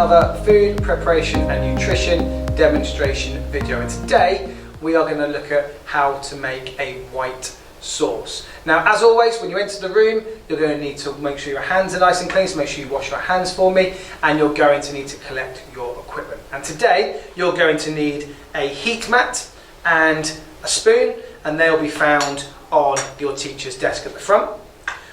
another food preparation and nutrition demonstration video. And today we are going to look at how to make a white sauce. Now, as always, when you enter the room, you're going to need to make sure your hands are nice and clean, so make sure you wash your hands for me, and you're going to need to collect your equipment. And today you're going to need a heat mat and a spoon, and they'll be found on your teacher's desk at the front.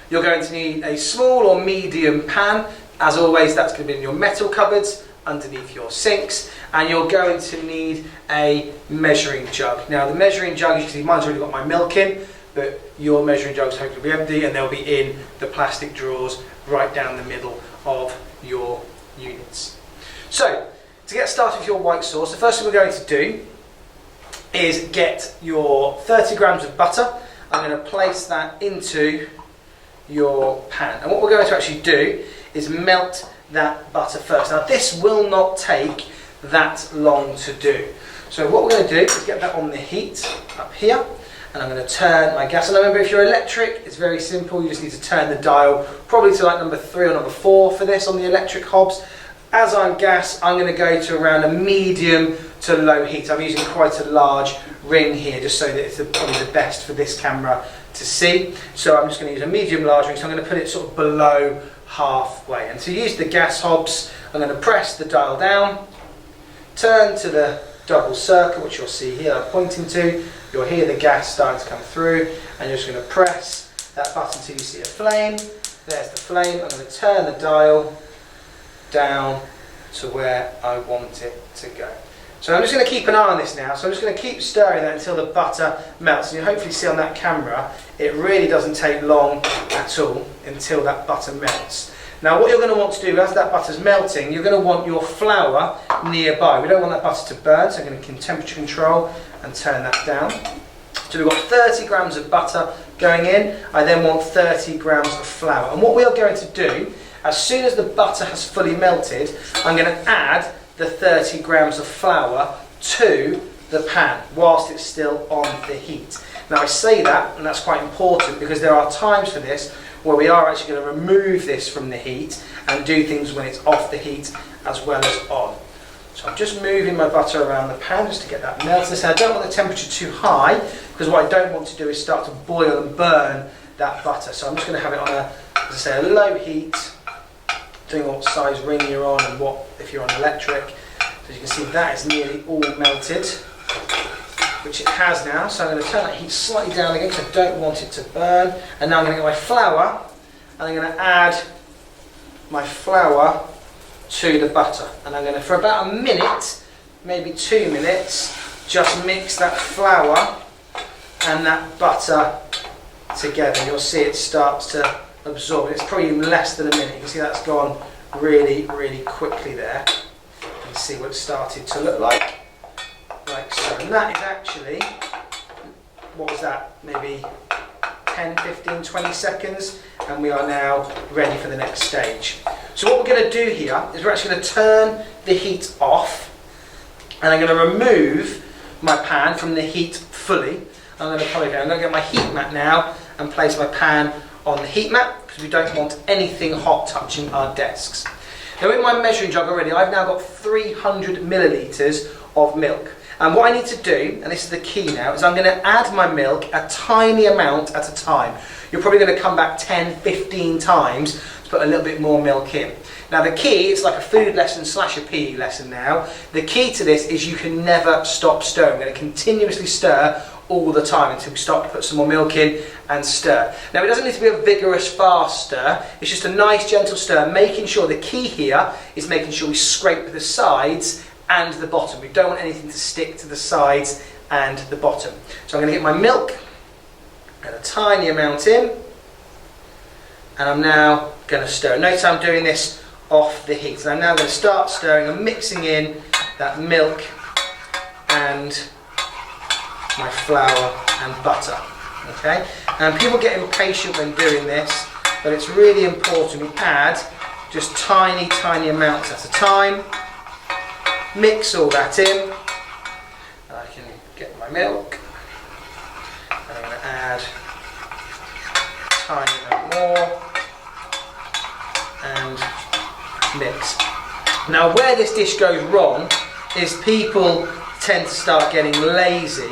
You're going to need a small or medium pan. As always, that's going to be in your metal cupboards underneath your sinks, and you're going to need a measuring jug. Now, the measuring jug, you can see mine's already got my milk in, but your measuring jug's hopefully be empty, and they'll be in the plastic drawers right down the middle of your units. So, to get started with your white sauce, the first thing we're going to do is get your 30 grams of butter. I'm going to place that into your pan, and what we're going to actually do is melt that butter first. Now, this will not take that long to do, so what we're going to do is get that on the heat up here, and I'm going to turn my gas. And remember, if you're electric, it's very simple. You just need to turn the dial probably to like number 3 or number 4 for this on the electric hobs. As I'm gas, I'm going to go to around a medium to low heat. I'm using quite a large ring here just so that it's probably the best for this camera to see. So I'm just going to use a medium large ring, so I'm going to put it sort of below halfway. And to use the gas hobs, I'm going to press the dial down, turn to the double circle, which you'll see here I'm pointing to. You'll hear the gas starting to come through, and you're just going to press that button until you see a flame. There's the flame. I'm going to turn the dial down to where I want it to go. So I'm just going to keep an eye on this now. So I'm just going to keep stirring that until the butter melts. And you'll hopefully see on that camera, it really doesn't take long at all until that butter melts. Now, what you're going to want to do as that butter's melting, you're going to want your flour nearby. We don't want that butter to burn, so I'm going to temperature control and turn that down. So we've got 30 grams of butter going in. I then want 30 grams of flour. And what we are going to do, as soon as the butter has fully melted, I'm going to add the 30 grams of flour to the pan whilst it's still on the heat. Now, I say that, and that's quite important, because there are times for this where we are actually going to remove this from the heat and do things when it's off the heat as well as on. So I'm just moving my butter around the pan just to get that melted. I don't want the temperature too high, because what I don't want to do is start to boil and burn that butter. So I'm just going to have it on a, as I say, a low heat, doing what size ring you're on and what if you're on electric. So you can see that is nearly all melted, which it has now. So I'm going to turn that heat slightly down again because I don't want it to burn. And now I'm going to get my flour, and I'm going to add my flour to the butter. And I'm going to, for about a minute, maybe 2 minutes, just mix that flour and that butter together. You'll see it starts to absorb. It's probably less than a minute. You can see that's gone really, really quickly there. You can see what it started to look like so. And that is actually, what was that, maybe 10, 15, 20 seconds, and we are now ready for the next stage. So what we're going to do here is we're actually going to turn the heat off, and I'm going to remove my pan from the heat fully. I'm going to get my heat mat now and place my pan on the heat mat, because we don't want anything hot touching our desks. Now, in my measuring jug already, I've now got 300 millilitres of milk. And what I need to do, and this is the key now, is I'm going to add my milk a tiny amount at a time. You're probably going to come back 10, 15 times to put a little bit more milk in. Now, the key, it's like a food lesson / a PE lesson now. The key to this is you can never stop stirring. I'm going to continuously stir all the time until we start to put some more milk in and stir. Now, it doesn't need to be a vigorous fast stir, it's just a nice gentle stir, making sure the key here is making sure we scrape the sides and the bottom. We don't want anything to stick to the sides and the bottom. So I'm going to get my milk and a tiny amount in, and I'm now going to stir. Notice I'm doing this off the heat. So I'm now going to start stirring and mixing in that milk and my flour and butter. Okay, and people get impatient when doing this, but it's really important we add just tiny amounts at a time. Mix all that in. I can get my milk, and I'm going to add a tiny amount more and mix. Now where this dish goes wrong is people tend to start getting lazy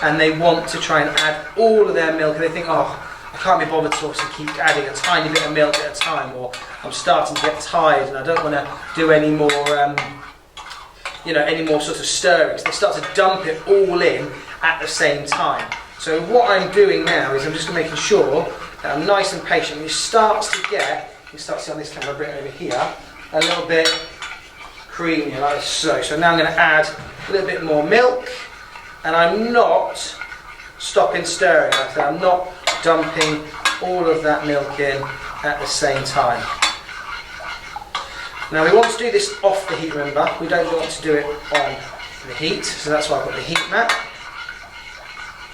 and they want to try and add all of their milk and they think, oh, I can't be bothered to obviously keep adding a tiny bit of milk at a time, or I'm starting to get tired and I don't want to do any more, any more sort of stirrings. They start to dump it all in at the same time. So what I'm doing now is I'm just making sure that I'm nice and patient. And it starts to get, you start to see on this camera, bring it over here, a little bit creamier like so. So now I'm going to add a little bit more milk, and I'm not stopping stirring. Like I said, I'm not dumping all of that milk in at the same time. Now we want to do this off the heat, remember, we don't want to do it on the heat, so that's why I've got the heat mat.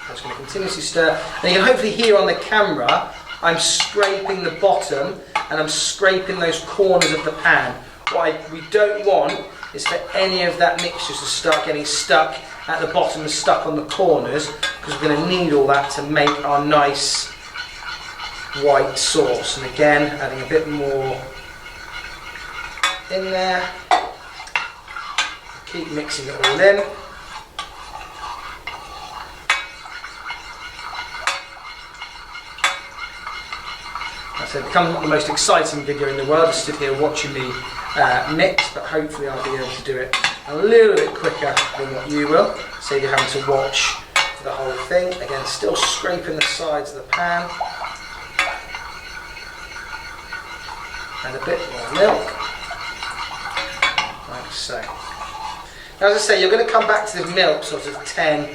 I'm just going to continuously stir, and you can hopefully hear on the camera I'm scraping the bottom and I'm scraping those corners of the pan. What we don't want is for any of that mixture to start getting stuck at the bottom and stuck on the corners, because we're going to need all that to make our nice white sauce. And again, adding a bit more in there. Keep mixing it all in. So it becomes not the most exciting video in the world, just stood here watching me mix, but hopefully I'll be able to do it a little bit quicker than what you will, save you having to watch the whole thing. Again, still scraping the sides of the pan. And a bit more milk, like so. Now, as I say, you're going to come back to the milk sort of 10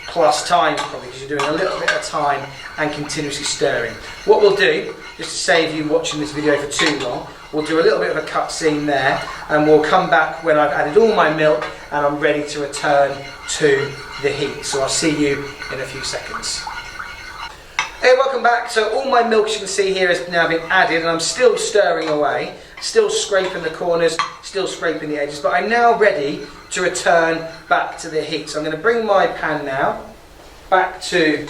plus times probably, because you're doing a little bit at a time and continuously stirring. What we'll do, just to save you watching this video for too long, we'll do a little bit of a cut scene there, and we'll come back when I've added all my milk and I'm ready to return to the heat. So I'll see you in a few seconds. Hey, welcome back. So all my milk, as you can see here, has now been added, and I'm still stirring away, still scraping the corners, still scraping the edges, but I'm now ready to return back to the heat. So I'm going to bring my pan now back to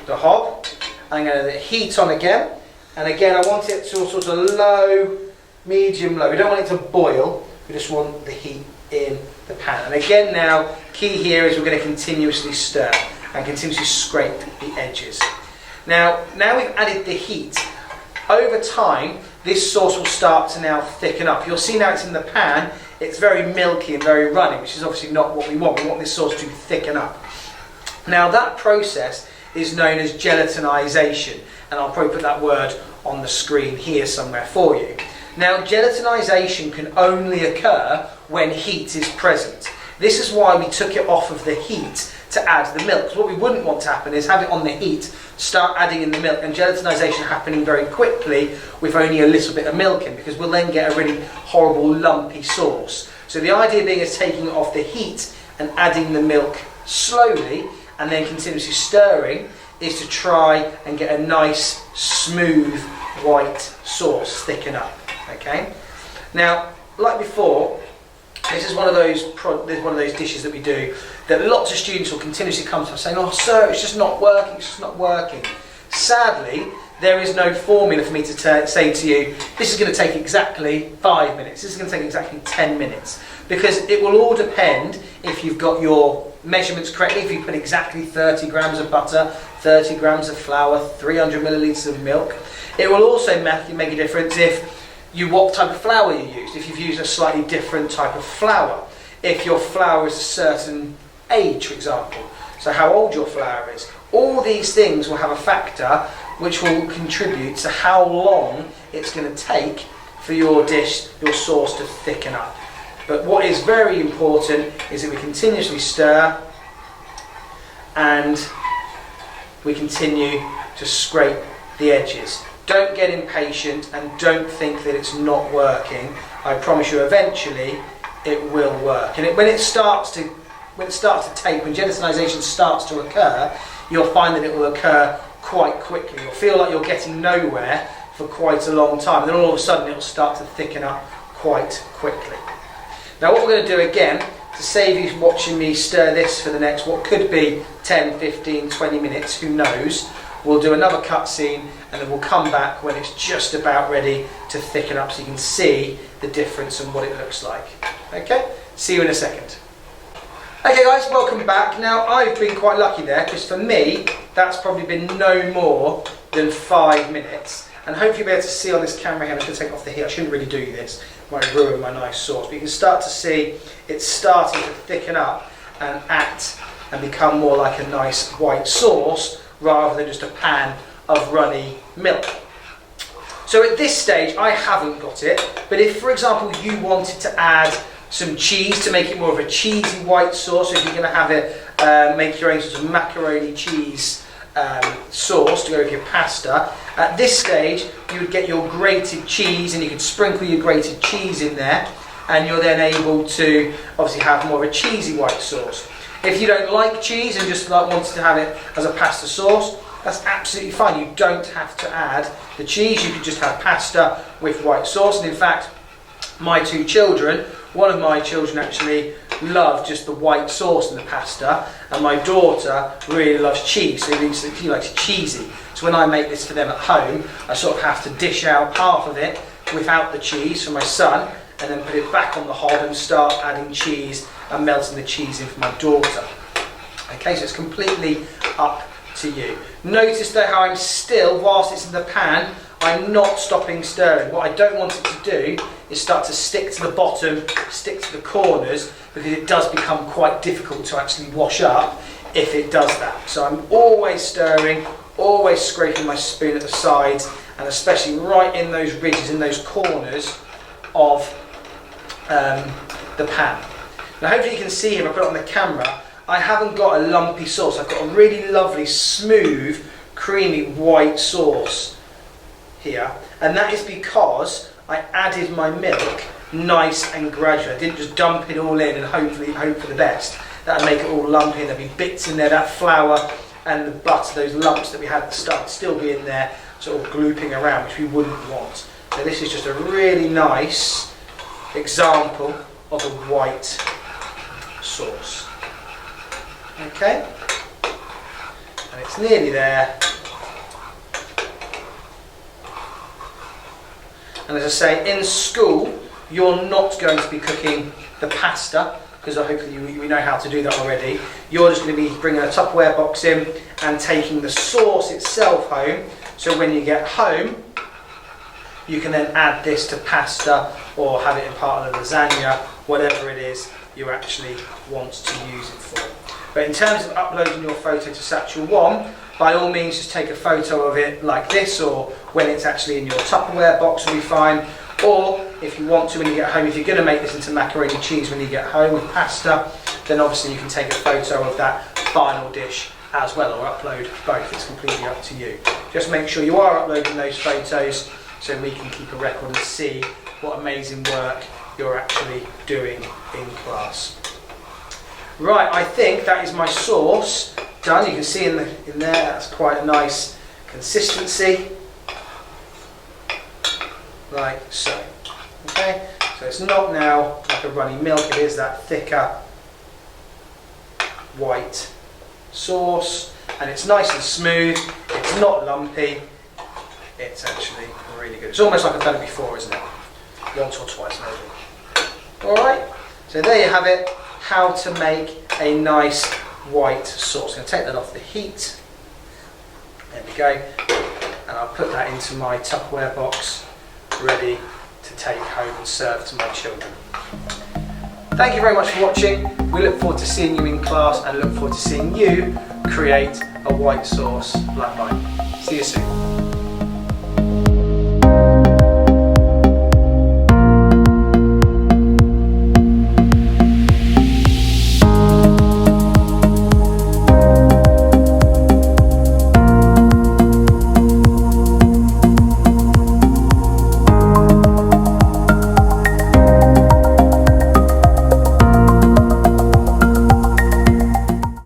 the hob. I'm going to heat on again, and again I want it to sort of low, medium low. We don't want it to boil, we just want the heat in the pan. And again now, key here is we're going to continuously stir and continuously scrape the edges. Now we've added the heat, over time this sauce will start to now thicken up. You'll see now it's in the pan, it's very milky and very runny, which is obviously not what we want. We want this sauce to thicken up. Now that process is known as gelatinization, and I'll probably put that word on the screen here somewhere for you. Now gelatinization can only occur when heat is present. This is why we took it off of the heat to add the milk. So what we wouldn't want to happen is have it on the heat, start adding in the milk, and gelatinization happening very quickly with only a little bit of milk in, because we'll then get a really horrible lumpy sauce. So the idea being is taking it off the heat and adding the milk slowly and then continuously stirring, is to try and get a nice smooth white sauce thicken up. Okay. Now, like before, this is one of those dishes that we do that lots of students will continuously come to us saying, "Oh, sir, it's just not working. It's just not working." Sadly, there is no formula for me to say to you, this is going to take exactly 5 minutes. This is going to take exactly 10 minutes, because it will all depend if you've got your measurements correctly. If you put exactly 30 grams of butter, 30 grams of flour, 300 millilitres of milk. It will also make a difference if what type of flour you used, if you've used a slightly different type of flour, if your flour is a certain age, for example, so how old your flour is. All these things will have a factor which will contribute to how long it's going to take for your dish, your sauce to thicken up. But what is very important is that we continuously stir and we continue to scrape the edges. Don't get impatient and don't think that it's not working. I promise you eventually it will work. And when it starts to tape, when gelatinization starts to occur, you'll find that it will occur quite quickly. You'll feel like you're getting nowhere for quite a long time, and then all of a sudden it will start to thicken up quite quickly. Now what we're going to do again, to save you watching me stir this for the next, what could be 10, 15, 20 minutes, who knows, we'll do another cut scene, and then we'll come back when it's just about ready to thicken up so you can see the difference and what it looks like. Okay, see you in a second. Okay guys, welcome back. Now I've been quite lucky there, because for me that's probably been no more than 5 minutes, and hopefully you'll be able to see on this camera here. I'm just going to take off the heat. I shouldn't really do this, might ruin my nice sauce, but you can start to see it's starting to thicken up and act and become more like a nice white sauce rather than just a pan of runny milk. So at this stage I haven't got it, but if for example you wanted to add some cheese to make it more of a cheesy white sauce, so if you're going to have it, make your own sort of macaroni cheese sauce to go with your pasta, at this stage you would get your grated cheese and you could sprinkle your grated cheese in there, and you're then able to obviously have more of a cheesy white sauce. If you don't like cheese and just wanted to have it as a pasta sauce, that's absolutely fine. You don't have to add the cheese, you could just have pasta with white sauce. And in fact, my 2 children, one of my children actually loved just the white sauce in the pasta, and my daughter really loves cheese, so he likes it cheesy. So when I make this for them at home, I sort of have to dish out half of it without the cheese for my son, and then put it back on the hob and start adding cheese and melting the cheese in for my daughter. Okay, so it's completely up to you. Notice though how I'm still, whilst it's in the pan, I'm not stopping stirring. What I don't want it to do is start to stick to the bottom, stick to the corners, because it does become quite difficult to actually wash up if it does that. So I'm always stirring, always scraping my spoon at the sides, and especially right in those ridges, in those corners of the pan. Now hopefully you can see here, if I put it on the camera, I haven't got a lumpy sauce. I've got a really lovely, smooth, creamy white sauce here, and that is because I added my milk nice and gradual. I didn't just dump it all in and hope for the best. That would make it all lumpy, and there'd be bits in there, that flour and the butter, those lumps that we had at the start, still be in there, sort of glooping around, which we wouldn't want. So this is just a really nice example of a white sauce. Okay, and it's nearly there. And as I say, in school you're not going to be cooking the pasta, because hopefully you know how to do that already. You're just going to be bringing a Tupperware box in and taking the sauce itself home, so when you get home you can then add this to pasta or have it in part of the lasagna, whatever it is you actually want to use it for. But in terms of uploading your photo to Satchel One, by all means just take a photo of it like this, or when it's actually in your Tupperware box will be fine. Or if you want to, when you get home, if you're going to make this into macaroni cheese when you get home with pasta, then obviously you can take a photo of that final dish as well, or upload both. It's completely up to you. Just make sure you are uploading those photos so we can keep a record and see what amazing work you're actually doing in class. Right, I think that is my sauce done. You can see in there that's quite a nice consistency, like so. Okay, so it's not now like a runny milk, it is that thicker white sauce, and it's nice and smooth, it's not lumpy, it's actually really good. It's almost like I've done it before, isn't it? Once or twice maybe. Alright, so there you have it, how to make a nice white sauce. I'm going to take that off the heat. There we go. And I'll put that into my Tupperware box, ready to take home and serve to my children. Thank you very much for watching. We look forward to seeing you in class and look forward to seeing you create a white sauce like mine. See you soon.